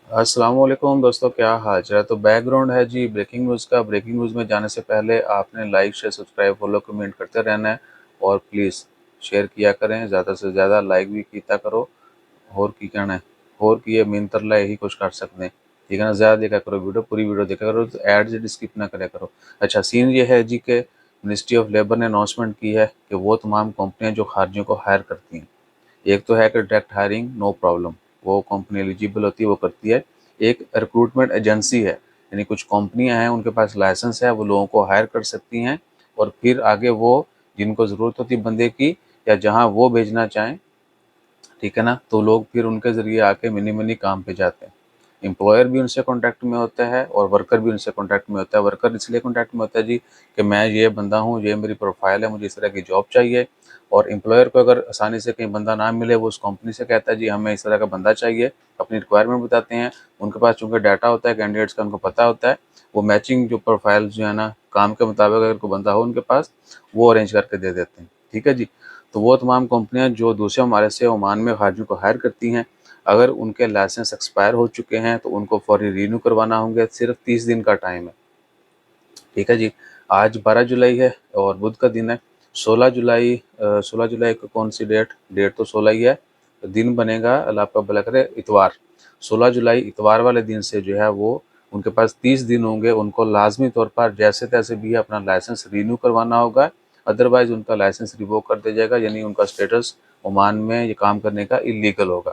अस्सलामुअलैकुम दोस्तों, क्या हाल चाल है। तो बैकग्राउंड है जी ब्रेकिंग न्यूज़ का। ब्रेकिंग न्यूज़ में जाने से पहले आपने like share subscribe follow comment करते रहना है और प्लीज़ शेयर किया करें, ज़्यादा से ज़्यादा लाइक भी किया करो। और की कहना है और की मिंतर ला यही कुछ कर सकते हैं, ठीक है ना। ज़्यादा देखा करो वीडियो, पूरी वीडियो देखा करो, तो एड स्किप ना करा करो। अच्छा, सीन ये है जी के मिनिस्ट्री ऑफ लेबर ने अनाउंसमेंट की है कि वो तमाम कंपनियां जो खारिजियों को हायर करती हैं, एक तो है कि डायरेक्ट हायरिंग नो प्रॉब्लम, वो कंपनी एलिजिबल होती है, वो करती है। एक रिक्रूटमेंट एजेंसी है, यानी कुछ कंपनियां हैं उनके पास लाइसेंस है, वो लोगों को हायर कर सकती हैं और फिर आगे वो जिनको ज़रूरत होती है बंदे की या जहां वो भेजना चाहें, ठीक है ना, तो लोग फिर उनके ज़रिए आके मिनी मिनी काम पे जाते हैं। एम्प्लॉयर भी उनसे कॉन्टैक्ट में होता है और वर्कर भी उनसे कॉन्टैक्ट में होता है। वर्कर इसलिए कॉन्टैक्ट में होता है जी कि मैं ये बंदा हूँ, ये मेरी प्रोफाइल है, मुझे इस तरह की जॉब चाहिए। और एम्प्लॉयर को अगर आसानी से कहीं बंदा ना मिले, वो उस कंपनी से कहता है जी हमें इस तरह का बंदा चाहिए, अपनी रिक्वायरमेंट बताते हैं। उनके पास चूँकि डाटा होता है कैंडिडेट्स का, उनको पता होता है, वो मैचिंग जो प्रोफाइल जो है ना, काम के मुताबिक अगर कोई बंदा हो उनके पास, वो अरेंज करके दे देते हैं, ठीक है जी। तो वो तमाम कंपनियां जो दूसरे हमारे से ओमान में खारिजियों को हायर करती हैं, अगर उनके लाइसेंस एक्सपायर हो चुके हैं तो उनको फौरी रीन्यू करवाना होंगे। सिर्फ 30 दिन का टाइम है, ठीक है जी। आज 12 जुलाई है और बुध का दिन है। 16 जुलाई, 16 जुलाई को कौन सी डेट, डेट तो 16 ही है। तो दिन बनेगा, अल्लाह आपका भला करे, इतवार। 16 जुलाई इतवार वाले दिन से जो है वो उनके पास 30 दिन होंगे, उनको लाजमी तौर पर जैसे तैसे भी अपना लाइसेंस रीन्यू करवाना होगा। अदरवाइज उनका लाइसेंस रिवोक कर दिया जाएगा, यानी उनका स्टेटस ओमान में ये काम करने का इलीगल होगा।